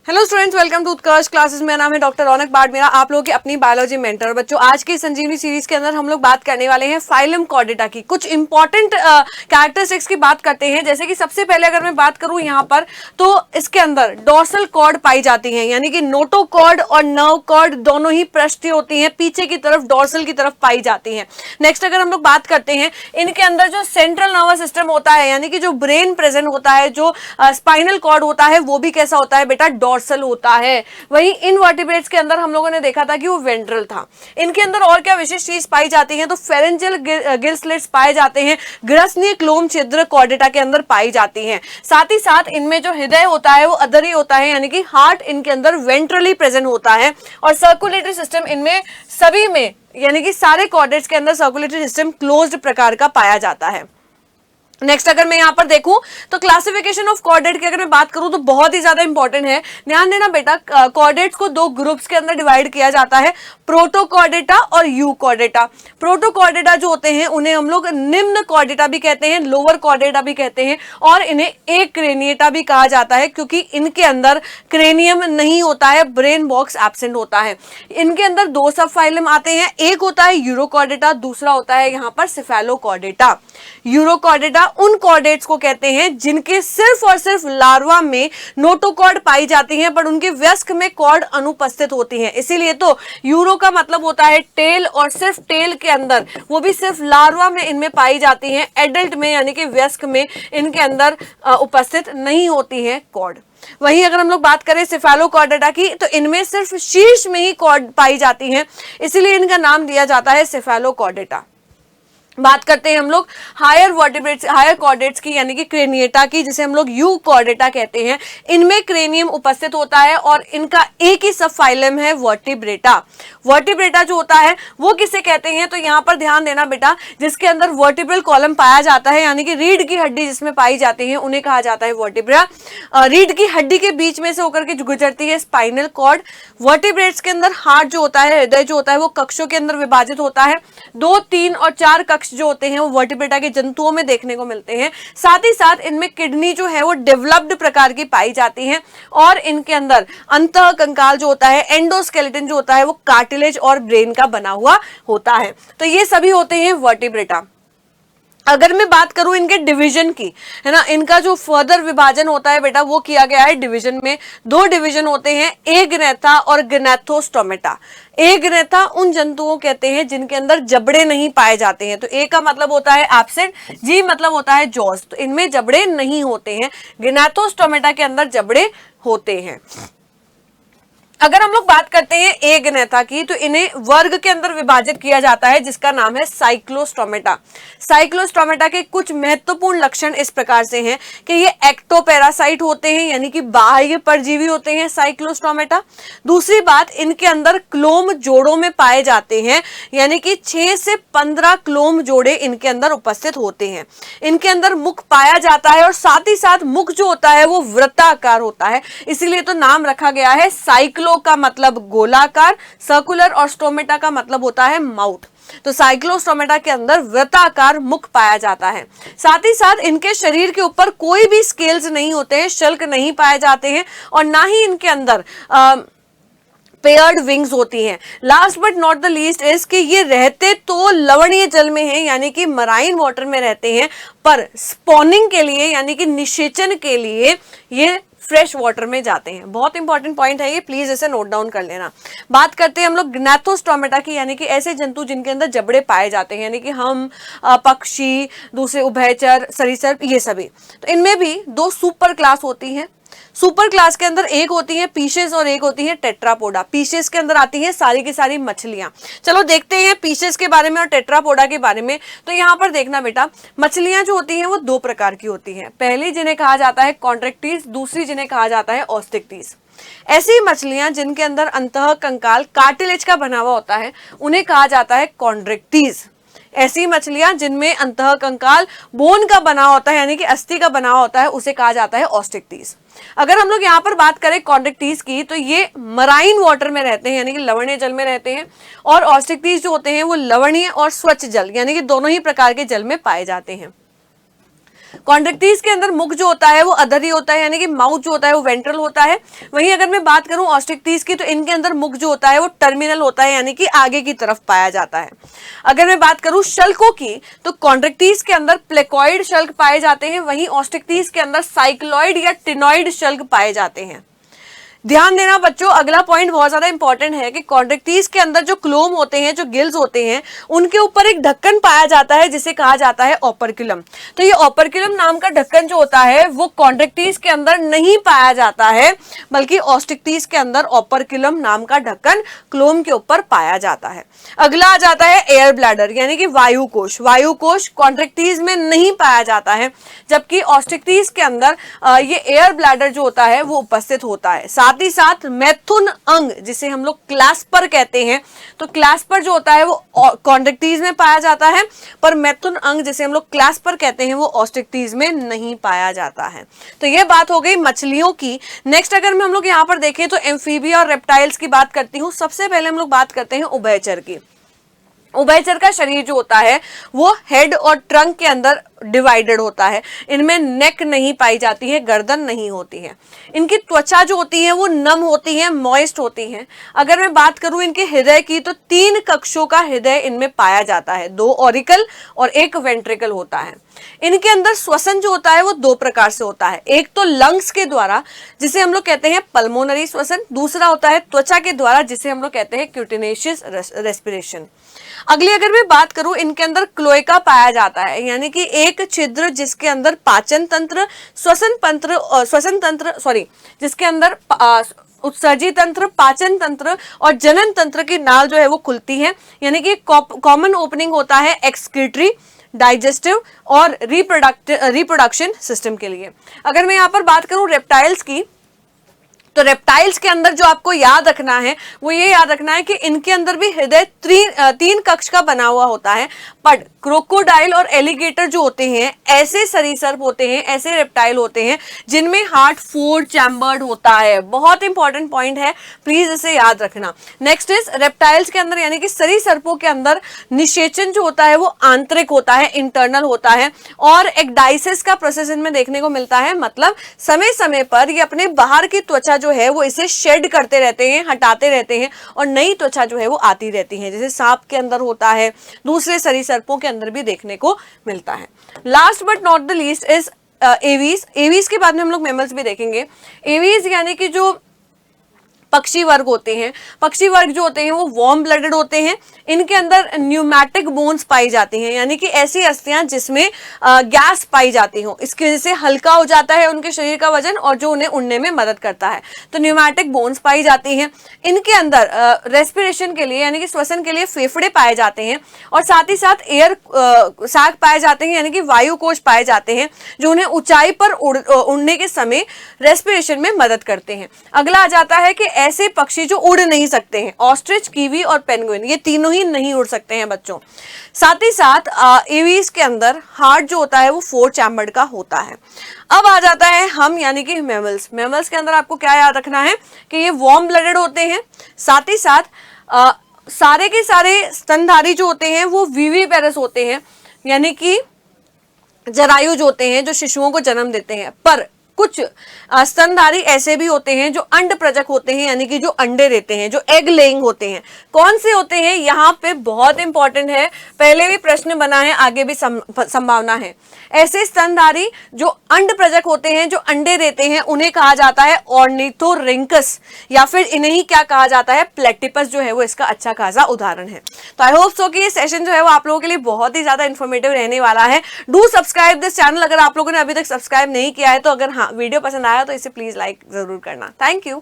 Hello students, welcome to Utkarsh classes. मेरा नाम है डॉक्टर रौनक बाड़मेरा, आप लोगों की अपनी बायोलॉजी मेंटर। बच्चों, आज की संजीवनी सीरीज के अंदर हम लोग बात करने वाले हैं फाइलम कॉर्डेटा की। कुछ इंपॉर्टेंट कैरेक्टरिस्टिक्स की बात करते हैं। जैसे कि सबसे पहले अगर मैं बात करूं यहाँ पर, तो इसके अंदर डोर्सल कॉर्ड पाई जाती है, यानी कि नोटोकॉर्ड और नर्व कॉर्ड दोनों ही पृष्ठीय होती है, पीछे की तरफ डोर्सल की तरफ पाई जाती है। नेक्स्ट अगर हम लोग बात करते हैं, इनके अंदर जो सेंट्रल नर्वस सिस्टम होता है, यानी कि जो ब्रेन प्रेजेंट होता है, जो स्पाइनल कॉर्ड होता है, वो भी कैसा होता है बेटा, डोर्सल होता है। वहीं इनवर्टिब्रेट्स के अंदर हम लोगों ने देखा था कि वो वेंट्रल था। इनके अंदर और क्या विशेष चीज पाई जाती है, तो फेरेंजियल गिल स्लिट्स पाए जाते हैं, ग्रसनीय क्लोम छिद्र कॉर्डेटा के अंदर पाई जाती हैं। साथ ही साथ इनमें जो हृदय होता है वो अधरी होता है, यानी कि हार्ट इनके अंदर वेंट्रली प्रेजेंट होता है। और सर्कुलेटरी सिस्टम इनमें सभी में, यानी कि सारे कॉर्डेट्स के अंदर सर्कुलेटरी सिस्टम क्लोज्ड प्रकार का पाया जाता है। नेक्स्ट अगर मैं यहाँ पर देखूं तो क्लासिफिकेशन ऑफ कॉर्डेट की अगर मैं बात करूं तो बहुत ही ज्यादा इंपॉर्टेंट है। ध्यान देना बेटा, कॉर्डेट्स को दो ग्रुप्स के अंदर डिवाइड किया जाता है, प्रोटोकॉर्डेटा और यूकॉर्डेटा। प्रोटोकॉर्डेटा जो होते हैं उन्हें हम लोग निम्न कॉर्डेटा भी कहते हैं, लोअर कॉर्डेटा भी कहते हैं, और इन्हें एक क्रेनिएटा भी कहा जाता है, क्योंकि इनके अंदर क्रेनियम नहीं होता है, ब्रेन बॉक्स एब्सेंट होता है। इनके अंदर दो सब फाइलम आते हैं, एक होता है यूरोकॉर्डेटा, दूसरा होता है यहाँ पर सिफेलोकॉर्डेटा। यूरोकॉर्डेटा उन कॉर्डेट्स को कहते हैं जिनके सिर्फ और सिर्फ लार्वा में नोटोकॉर्ड पाई जाती हैं, पर उनके वयस्क में कॉर्ड अनुपस्थित होती हैं। इसीलिए तो यूरो का मतलब होता है टेल, और सिर्फ टेल के अंदर, वो भी सिर्फ लार्वा में इनमें पाई जाती हैं। एडल्ट में यानी कि वयस्क में इनके अंदर उपस्थित नहीं होती है कॉर्ड। वहीं अगर हम लोग बात करें सिफेलोकॉर्डेटा की, तो इनमें सिर्फ शीर्ष में ही कॉर्ड पाई जाती हैं, इसीलिए इनका नाम दिया जाता है सिफेलोकॉर्डेटा। बात करते हैं हम लोग हायर वर्टिब्रेट्स, हायर कॉर्डेट्स की, यानी कि क्रेनिएटा की, जिसे हम लोग यूकॉर्डेटा कहते हैं। इनमें क्रेनियम उपस्थित होता है और इनका एक ही सब फाइलम है, वर्टिब्रेटा। वर्टिब्रेटा जो होता है वो किसे कहते हैं, तो यहाँ पर ध्यान देना बेटा, जिसके अंदर वर्टिब्रल कॉलम पाया जाता है, यानी कि रीढ़ की हड्डी जिसमें पाई जाती है, उन्हें कहा जाता है वर्टिब्रा। रीढ़ की हड्डी के बीच में से होकर के गुजरती है स्पाइनल कॉर्ड। वर्टिब्रेट्स के अंदर हार्ट जो होता है, हृदय जो होता है, वो कक्षों के अंदर विभाजित होता है। 2, 3 और 4 कक्ष जो होते हैं वो वर्टिब्रेटा के जंतुओं में देखने को मिलते हैं। साथ ही साथ इनमें किडनी जो है वो डेवलप्ड प्रकार की पाई जाती है, और इनके अंदर अंतः कंकाल जो होता है, एंडोस्केलेटन जो होता है, वो कार्टिलेज और ब्रेन का बना हुआ होता है। तो ये सभी होते हैं वर्टिब्रेटा। अगर मैं बात करूं इनके डिवीजन की, है ना, इनका जो फर्दर विभाजन होता है बेटा, वो किया गया है डिवीजन में। 2 डिवीजन होते हैं, एग्नेथा और ग्नेथोस्टोमेटा। एग्नेथा उन जंतुओं कहते हैं जिनके अंदर जबड़े नहीं पाए जाते हैं। तो ए का मतलब होता है एब्सेंट, जी मतलब होता है जॉज, तो इनमें जबड़े नहीं होते हैं। ग्नेथोस्टोमेटा के अंदर जबड़े होते हैं। अगर हम लोग बात करते हैं एग्नेथा की, तो इन्हें वर्ग के अंदर विभाजित किया जाता है, जिसका नाम है साइक्लोस्टोमेटा। साइक्लोस्टोमेटा के कुछ महत्वपूर्ण लक्षण इस प्रकार से हैं कि ये एक्टोपैरासाइट होते हैं, यानी कि बाह्य परजीवी होते हैं साइक्लोस्टोमेटा। दूसरी बात, इनके अंदर क्लोम जोड़ों में पाए जाते हैं, यानी कि 6 से 15 क्लोम जोड़े इनके अंदर उपस्थित होते हैं। इनके अंदर मुख पाया जाता है, और साथ ही साथ मुख जो होता है वो वृत्ताकार होता है, इसीलिए तो नाम रखा गया है साइक्लो का मतलब गोलाकार, सर्कुलर, और स्टोमेटा का मतलब होता है माउथ। तो साइक्लोस्टोमेटा के अंदर वृत्ताकार मुख पाया जाता है। साथ ही साथ इनके शरीर के ऊपर कोई भी स्केल्स नहीं होते हैं, शल्क नहीं पाए जाते हैं, और ना ही इनके अंदर पेयर्ड विंग्स होती हैं। Last but not the least is कि ये रहते तो लवणीय जल में हैं, यानी कि मराइन वाटर में रहते हैं, पर स्पॉनिंग के लिए, यानी कि निषेचन के लिए ये फ्रेश वाटर में जाते हैं। बहुत इंपॉर्टेंट पॉइंट है ये, प्लीज इसे नोट डाउन कर लेना। बात करते हैं हम लोग ग्नेथोस्टोमेटा की, यानी कि ऐसे जंतु जिनके अंदर जबड़े पाए जाते हैं, यानी कि हम, पक्षी, दूसरे उभयचर, सरीसृप, ये सभी। तो इनमें भी 2 सुपर क्लास होती हैं। सुपर क्लास के अंदर एक होती है पीशेस और एक होती है टेट्रापोडा। पीशेस के अंदर आती है सारी की सारी मछलियां। चलो देखते हैं पीशेस के बारे में और टेट्रापोडा के बारे में। तो यहाँ पर देखना बेटा, मछलियां जो होती हैं वो 2 प्रकार की होती हैं। पहली जिन्हें कहा जाता है कॉन्ट्रेक्टीज, दूसरी जिन्हें कहा जाता है ऑस्टिक्टीज। ऐसी मछलियां जिनके अंदर अंतः कंकाल कार्टिलेज का बना हुआ होता है, उन्हें कहा जाता है कॉन्ट्रेक्टीज। ऐसी मछलियां जिनमें अंतः कंकाल बोन का बना होता है, यानी कि अस्थि का बना होता है, उसे कहा जाता है ऑस्टिक्टीज। अगर हम लोग यहाँ पर बात करें कॉन्ट्रेक्टीज की, तो ये मराइन वाटर में रहते हैं, यानी कि लवणीय जल में रहते हैं, और ऑस्टिक्टीज जो होते हैं वो लवणीय और स्वच्छ जल, यानी कि दोनों ही प्रकार के जल में पाए जाते हैं। कॉन्ट्रेक्टिल्स के अंदर मुख जो होता है वो अधर होता है, यानी कि माउथ जो होता है वो वेंट्रल होता है। वहीं अगर मैं बात करूं ऑस्ट्रिक्टिल्स की, तो इनके अंदर मुख जो होता है वो टर्मिनल होता है, यानी कि आगे की तरफ पाया जाता है। अगर मैं बात करूं शल्कों की, तो कॉन्ट्रेक्टिल्स के अंदर प्लेकॉइड शल्क पाए जाते हैं, वहीं ऑस्ट्रिक्टिल्स के अंदर साइक्लॉइड या टिनॉइड शल्क पाए जाते हैं। ध्यान देना बच्चों, अगला पॉइंट बहुत ज्यादा इंपॉर्टेंट है कि कॉन्ट्रेक्टिल्स के अंदर जो क्लोम होते हैं, जो गिल्स होते हैं, उनके ऊपर एक ढक्कन पाया जाता है जिसे कहा जाता है ओपर्कुलम। तो ये ओपर्कुलम नाम का ढक्कन जो होता है वो कॉन्ट्रेक्टिल्स के अंदर नहीं पाया जाता है, बल्कि ऑस्ट्रिक्टिल्स के अंदर ओपर्कुलम नाम का ढक्कन क्लोम के ऊपर पाया जाता है। अगला आ जाता है एयर ब्लैडर, यानी कि वायु कोश। वायु कोश कॉन्ट्रेक्टिल्स में नहीं पाया जाता है, जबकि ऑस्ट्रिक्टिल्स के अंदर ये एयर ब्लैडर जो होता है वो उपस्थित होता है। साथ ही साथ मैथुन अंग, जिसे हम लोग क्लैस्पर कहते हैं, तो क्लैस्पर जो होता है वो कॉन्ट्रेक्टिल्स में पाया जाता है, पर मैथुन अंग जिसे हम लोग क्लैस्पर कहते हैं वो ऑस्ट्रिक्टिल्स में नहीं पाया जाता है। तो ये बात हो गई मछलियों की। नेक्स्ट अगर हम लोग यहाँ पर देखें तो एम्फीबिया और रेप्टाइल्स की बात करती हूँ। सबसे पहले हम लोग बात करते हैं उभयचर की। उभयचर का शरीर जो होता है वो हेड और ट्रंक के अंदर डिवाइडेड होता है। इनमें नेक नहीं पाई जाती है, गर्दन नहीं होती है। इनकी त्वचा जो होती है वो नम होती है, मॉइस्ट होती है। अगर मैं बात करूं इनके हृदय की, तो 3 कक्षों का हृदय इनमें पाया जाता है, 2 ऑरिकल और 1 वेंट्रिकल होता है। इनके अंदर श्वसन जो होता है वो 2 प्रकार से होता है। एक तो लंग्स के द्वारा, जिसे हम लोग कहते हैं पल्मोनरी श्वसन। दूसरा होता है त्वचा के द्वारा, जिसे हम लोग कहते हैं क्यूटिनेशियस रेस्पिरेशन। अगली अगर मैं बात करूं, इनके अंदर क्लोएका पाया जाता है, यानी कि एक छिद्र जिसके अंदर पाचन तंत्र, जिसके अंदर उत्सर्जी तंत्र, पाचन तंत्र और जनन तंत्र की नाल जो है वो खुलती है, यानी कि कॉमन ओपनिंग होता है एक्सक्रीटरी, डाइजेस्टिव और रिप्रोडक्शन सिस्टम के लिए। अगर मैं यहाँ पर बात करूं रेप्टाइल्स की, तो रेप्टाइल्स के अंदर जो आपको याद रखना है वो ये याद रखना है कि इनके अंदर भी हृदय 3 कक्ष का बना हुआ होता है। पर क्रोकोडाइल और एलिगेटर जो होते हैं ऐसे सरीसृप होते हैं, ऐसे रेप्टाइल होते हैं जिनमें हार्ट 4 चैम्बर्ड होता है। बहुत इंपॉर्टेंट पॉइंट है, प्लीज इसे याद रखना। नेक्स्ट इज रेप्टाइल्स के अंदर यानी कि सरीसृपों के अंदर निषेचन जो होता है वो आंतरिक होता है, इंटरनल होता है, और एक डाइसेस का प्रोसेस इनमें देखने को मिलता है। मतलब समय समय पर ये अपने बाहर की त्वचा जो है वो इसे शेड करते रहते हैं, हटाते रहते हैं, और नई त्वचा जो है वो आती रहती है, जैसे सांप के अंदर होता है, दूसरे सरीसृपों के अंदर भी देखने को मिलता है। Last but not the least is aves. Aves के बाद में हम लोग मैमल्स भी देखेंगे। एवीज यानी कि जो पक्षी वर्ग होते हैं, पक्षी वर्ग जो होते हैं वो वार्म ब्लडेड होते हैं। इनके अंदर न्यूमैटिक बोन्स पाई जाती हैं, यानी कि ऐसी अस्थियां जिसमें गैस पाई जाती हो, इसकी वजह से हल्का हो जाता है उनके शरीर का वजन और जो उन्हें उड़ने में मदद करता है। तो न्यूमैटिक बोन्स पाई जाती हैं। इनके अंदर रेस्पिरेशन के लिए यानी कि श्वसन के लिए फेफड़े पाए जाते हैं, और साथ ही साथ एयर सैक पाए जाते हैं, यानी कि वायु कोश पाए जाते हैं, जो उन्हें ऊंचाई पर उड़ने के समय रेस्पिरेशन में मदद करते हैं। अगला आ जाता है कि ऐसे पक्षी जो उड़ नहीं सकते हैं, ऑस्ट्रिच, कीवी और पेंगुइन, ये तीनों ही नहीं उड़ सकते हैं बच्चों। साथ ही साथ एवीज के अंदर हार्ट जो होता है वो 4 चैम्बर्ड का होता है। अब आ जाता है हम यानी कि मैमल्स। मैमल्स के अंदर आपको क्या याद रखना है कि ये वार्म ब्लडेड होते हैं। साथ ही साथ सारे के सारे स्तनधारी जो होते हैं वो विविपेरस होते हैं, यानी कि जरायु जो होते हैं जो शिशुओं को जन्म देते हैं। पर कुछ स्तनधारी ऐसे भी होते हैं जो अंड प्रजक होते हैं, यानी कि जो अंडे देते हैं, जो एग लेइंग होते हैं। कौन से होते हैं, यहाँ पे बहुत इंपॉर्टेंट है, पहले भी प्रश्न बना है, आगे भी संभावना है। ऐसे स्तनधारी जो अंड प्रजक होते हैं, जो अंडे देते हैं, उन्हें कहा जाता है ऑर्निथोरिंकस, या फिर इन्हें ही क्या कहा जाता है, प्लेटिपस जो है वो इसका अच्छा खासा उदाहरण है। तो आई होप सो कि ये सेशन जो है वो आप लोगों के लिए बहुत ही ज्यादा इन्फॉर्मेटिव रहने वाला है। डू सब्सक्राइब दिस चैनल अगर आप लोगों ने अभी तक सब्सक्राइब नहीं किया है तो। अगर हाँ वीडियो पसंद आया तो इसे प्लीज लाइक जरूर करना। Thank you.